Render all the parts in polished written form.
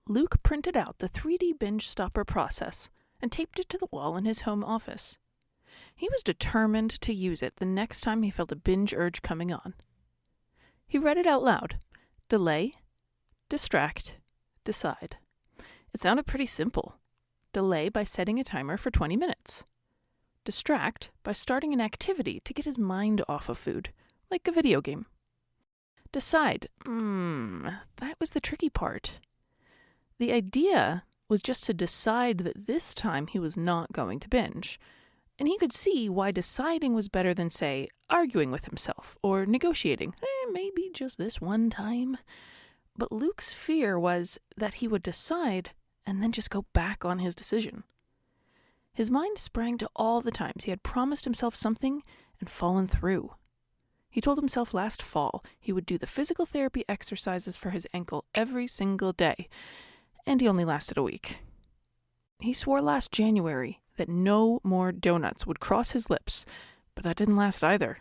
Luke printed out the 3D binge stopper process and taped it to the wall in his home office. He was determined to use it the next time he felt a binge urge coming on. He read it out loud. Delay, distract, decide. It sounded pretty simple. Delay by setting a timer for 20 minutes. Distract by starting an activity to get his mind off of food, like a video game. Decide. That was the tricky part. The idea was just to decide that this time he was not going to binge. And he could see why deciding was better than, say, arguing with himself or negotiating. Maybe just this one time. But Luke's fear was that he would decide and then just go back on his decision. His mind sprang to all the times he had promised himself something and fallen through. He told himself last fall he would do the physical therapy exercises for his ankle every single day, and he only lasted a week. He swore last January that no more donuts would cross his lips, but that didn't last either.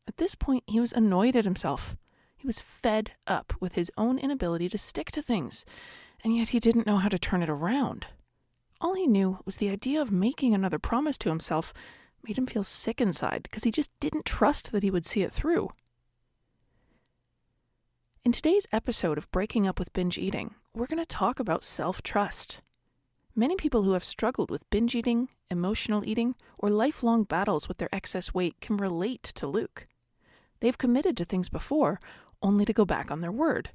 At this point, he was annoyed at himself. He was fed up with his own inability to stick to things, and yet he didn't know how to turn it around. All he knew was the idea of making another promise to himself made him feel sick inside because he just didn't trust that he would see it through. In today's episode of Breaking Up with Binge Eating, we're going to talk about self-trust. Many people who have struggled with binge eating, emotional eating, or lifelong battles with their excess weight can relate to Luke. They've committed to things before, only to go back on their word.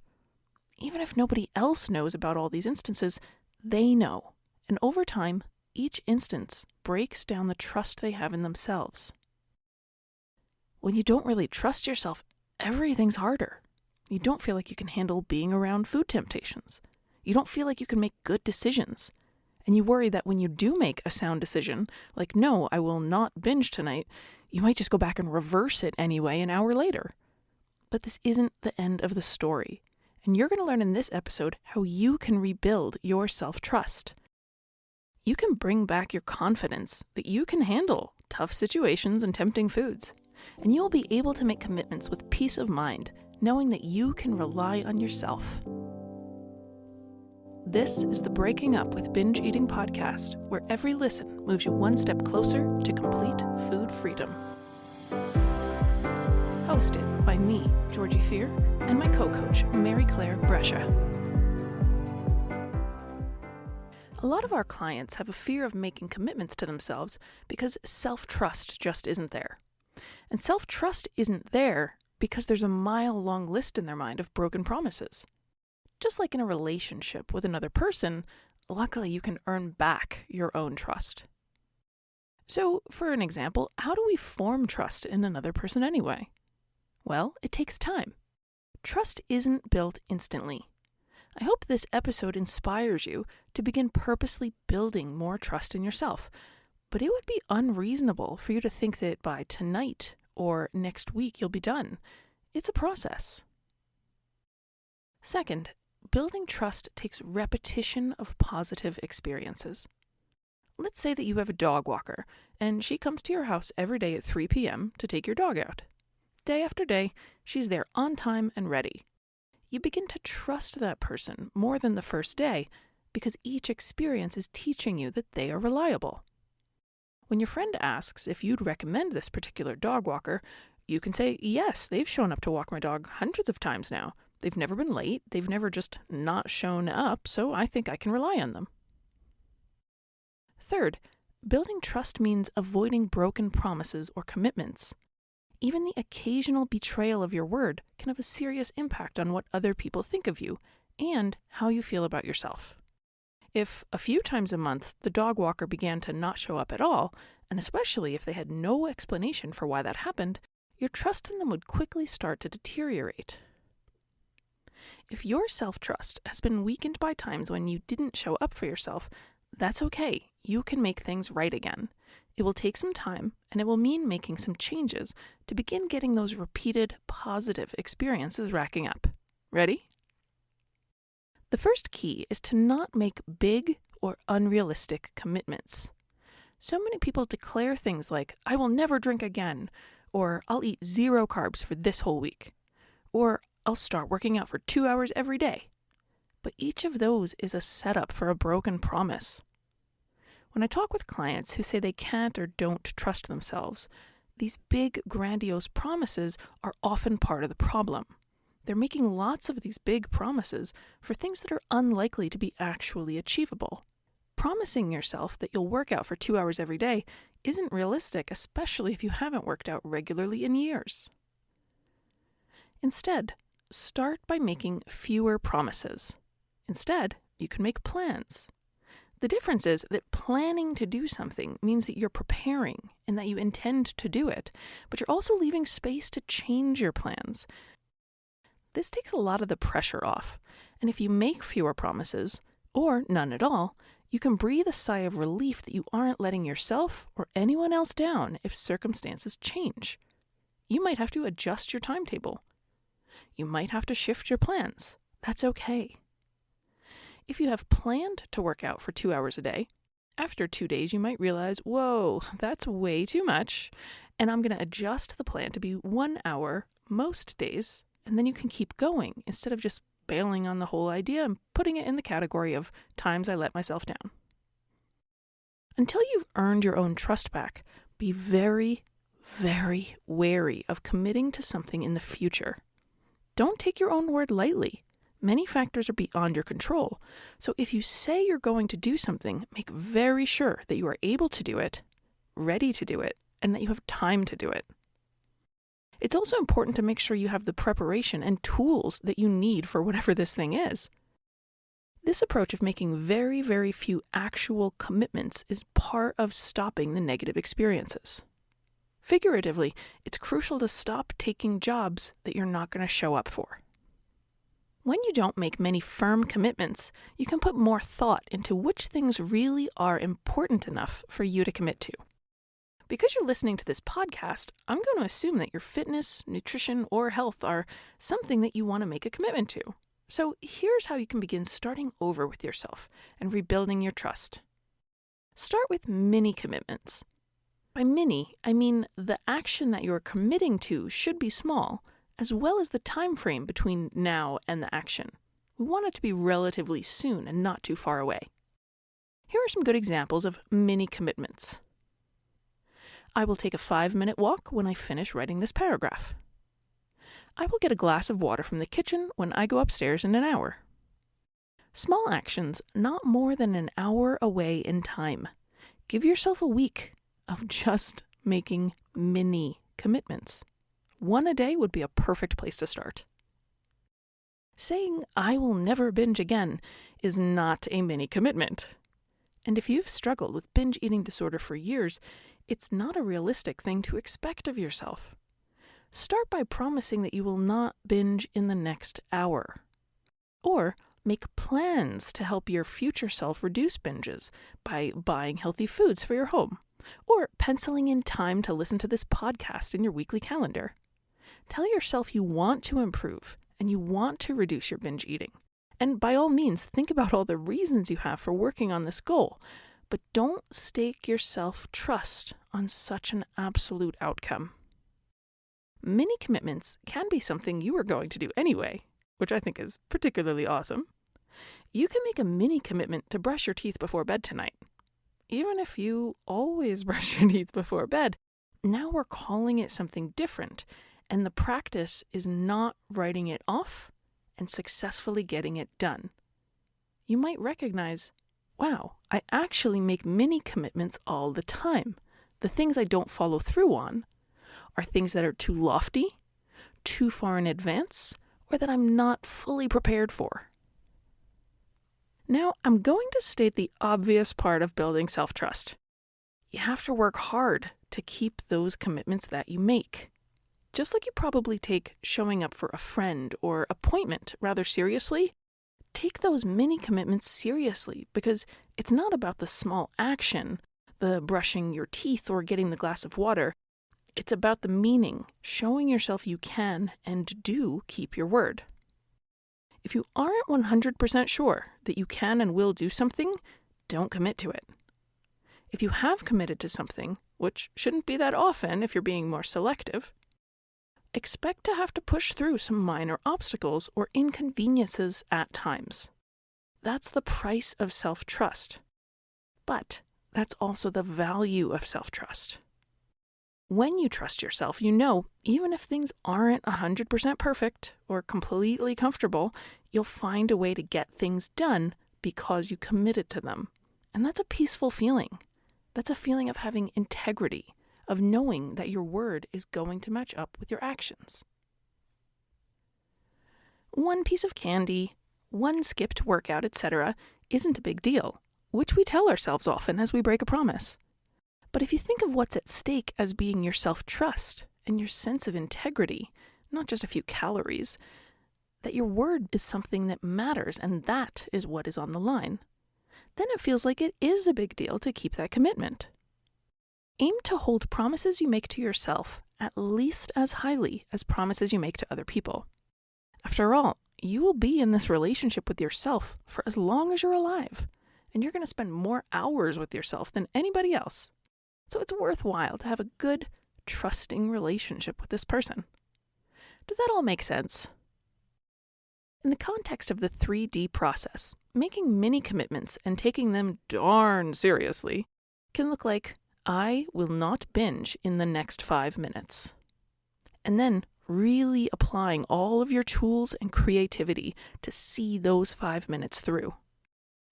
Even if nobody else knows about all these instances, they know. And over time, each instance breaks down the trust they have in themselves. When you don't really trust yourself, everything's harder. You don't feel like you can handle being around food temptations. You don't feel like you can make good decisions. And you worry that when you do make a sound decision, like, no, I will not binge tonight, you might just go back and reverse it anyway an hour later. But this isn't the end of the story. And you're going to learn in this episode how you can rebuild your self-trust. You can bring back your confidence that you can handle tough situations and tempting foods. And you'll be able to make commitments with peace of mind, knowing that you can rely on yourself. This is the Breaking Up with Binge Eating podcast, where every listen moves you one step closer to complete food freedom. Hosted by me, Georgie Fear, and my co-coach, Mary Claire Brescia. A lot of our clients have a fear of making commitments to themselves because self-trust just isn't there. And self-trust isn't there because there's a mile-long list in their mind of broken promises. Just like in a relationship with another person, luckily you can earn back your own trust. So, for an example, how do we form trust in another person anyway? Well, it takes time. Trust isn't built instantly. I hope this episode inspires you to begin purposely building more trust in yourself, but it would be unreasonable for you to think that by tonight or next week you'll be done. It's a process. Second, building trust takes repetition of positive experiences. Let's say that you have a dog walker, and she comes to your house every day at 3 p.m. to take your dog out. Day after day, she's there on time and ready. You begin to trust that person more than the first day because each experience is teaching you that they are reliable. When your friend asks if you'd recommend this particular dog walker, you can say, yes, they've shown up to walk my dog hundreds of times now. They've never been late. They've never just not shown up, so I think I can rely on them. Third, building trust means avoiding broken promises or commitments. Even the occasional betrayal of your word can have a serious impact on what other people think of you and how you feel about yourself. If a few times a month the dog walker began to not show up at all, and especially if they had no explanation for why that happened, your trust in them would quickly start to deteriorate. If your self-trust has been weakened by times when you didn't show up for yourself, that's okay. You can make things right again. It will take some time, and it will mean making some changes to begin getting those repeated positive experiences racking up. Ready? The first key is to not make big or unrealistic commitments. So many people declare things like, I will never drink again, or I'll eat 0 carbs for this whole week, or I'll start working out for 2 hours every day. but each of those is a setup for a broken promise. When I talk with clients who say they can't or don't trust themselves, these big, grandiose promises are often part of the problem. They're making lots of these big promises for things that are unlikely to be actually achievable. Promising yourself that you'll work out for 2 hours every day isn't realistic, especially if you haven't worked out regularly in years. Instead, start by making fewer promises. Instead, you can make plans. The difference is that planning to do something means that you're preparing and that you intend to do it, but you're also leaving space to change your plans. This takes a lot of the pressure off, and if you make fewer promises, or none at all, you can breathe a sigh of relief that you aren't letting yourself or anyone else down if circumstances change. You might have to adjust your timetable. You might have to shift your plans. That's okay. If you have planned to work out for 2 hours a day, after 2 days you might realize, whoa, that's way too much, and I'm going to adjust the plan to be 1 hour most days, and then you can keep going instead of just bailing on the whole idea and putting it in the category of times I let myself down. Until you've earned your own trust back, be very, very wary of committing to something in the future. Don't take your own word lightly. Many factors are beyond your control, so if you say you're going to do something, make very sure that you are able to do it, ready to do it, and that you have time to do it. It's also important to make sure you have the preparation and tools that you need for whatever this thing is. This approach of making very, very few actual commitments is part of stopping the negative experiences. Figuratively, it's crucial to stop taking jobs that you're not going to show up for. When you don't make many firm commitments, you can put more thought into which things really are important enough for you to commit to. Because you're listening to this podcast, I'm going to assume that your fitness, nutrition, or health are something that you want to make a commitment to. So here's how you can begin starting over with yourself and rebuilding your trust. Start with mini commitments. By mini, I mean the action that you're committing to should be small, as well as the time frame between now and the action. We want it to be relatively soon and not too far away. Here are some good examples of mini commitments. I will take a 5-minute walk when I finish writing this paragraph. I will get a glass of water from the kitchen when I go upstairs in an hour. Small actions not more than an hour away in time. Give yourself a week of just making mini commitments. 1 a day would be a perfect place to start. Saying, I will never binge again, is not a mini commitment. And if you've struggled with binge eating disorder for years, it's not a realistic thing to expect of yourself. Start by promising that you will not binge in the next hour. Or make plans to help your future self reduce binges by buying healthy foods for your home, or penciling in time to listen to this podcast in your weekly calendar. Tell yourself you want to improve and you want to reduce your binge eating. And by all means, think about all the reasons you have for working on this goal, but don't stake your self-trust on such an absolute outcome. Mini commitments can be something you are going to do anyway, which I think is particularly awesome. You can make a mini commitment to brush your teeth before bed tonight. Even if you always brush your teeth before bed, now we're calling it something different, and the practice is not writing it off and successfully getting it done. You might recognize, wow, I actually make mini commitments all the time. The things I don't follow through on are things that are too lofty, too far in advance, or that I'm not fully prepared for. Now, I'm going to state the obvious part of building self-trust. You have to work hard to keep those commitments that you make. Just like you probably take showing up for a friend or appointment rather seriously, take those mini commitments seriously, because it's not about the small action, the brushing your teeth or getting the glass of water. It's about the meaning, showing yourself you can and do keep your word. If you aren't 100% sure that you can and will do something, don't commit to it. If you have committed to something, which shouldn't be that often if you're being more selective, expect to have to push through some minor obstacles or inconveniences at times. That's the price of self-trust. But that's also the value of self-trust. When you trust yourself, you know, even if things aren't 100% perfect or completely comfortable, you'll find a way to get things done because you committed to them. And that's a peaceful feeling. That's a feeling of having integrity, of knowing that your word is going to match up with your actions. One piece of candy, one skipped workout, etc., isn't a big deal, which we tell ourselves often as we break a promise. But if you think of what's at stake as being your self-trust and your sense of integrity, not just a few calories, that your word is something that matters and that is what is on the line, then it feels like it is a big deal to keep that commitment. Aim to hold promises you make to yourself at least as highly as promises you make to other people. After all, you will be in this relationship with yourself for as long as you're alive, and you're going to spend more hours with yourself than anybody else. So it's worthwhile to have a good, trusting relationship with this person. Does that all make sense? In the context of the 3D process, making mini commitments and taking them darn seriously can look like, I will not binge in the next 5 minutes. And then really applying all of your tools and creativity to see those 5 minutes through.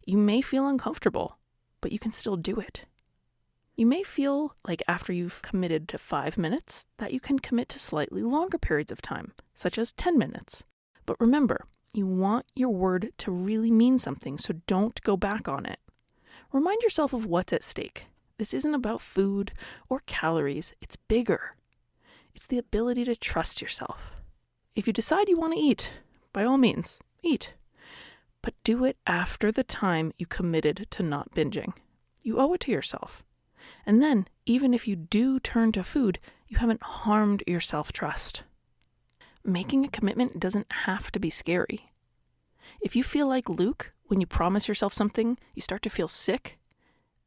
You may feel uncomfortable, but you can still do it. You may feel like after you've committed to 5 minutes that you can commit to slightly longer periods of time, such as 10 minutes. But remember, you want your word to really mean something, so don't go back on it. Remind yourself of what's at stake. This isn't about food or calories, it's bigger. It's the ability to trust yourself. If you decide you want to eat, by all means, eat. But do it after the time you committed to not binging. You owe it to yourself. And then, even if you do turn to food, you haven't harmed your self-trust. Making a commitment doesn't have to be scary. If you feel like Luke, when you promise yourself something, you start to feel sick,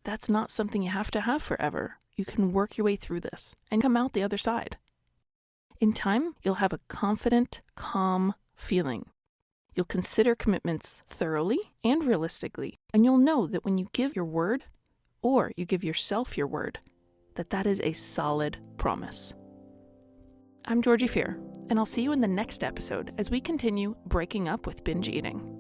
that's not something you have to have forever. You can work your way through this and come out the other side. In time, you'll have a confident, calm feeling. You'll consider commitments thoroughly and realistically, and you'll know that when you give your word, or you give yourself your word, that is a solid promise. I'm Georgie Fear, and I'll see you in the next episode as we continue breaking up with binge eating.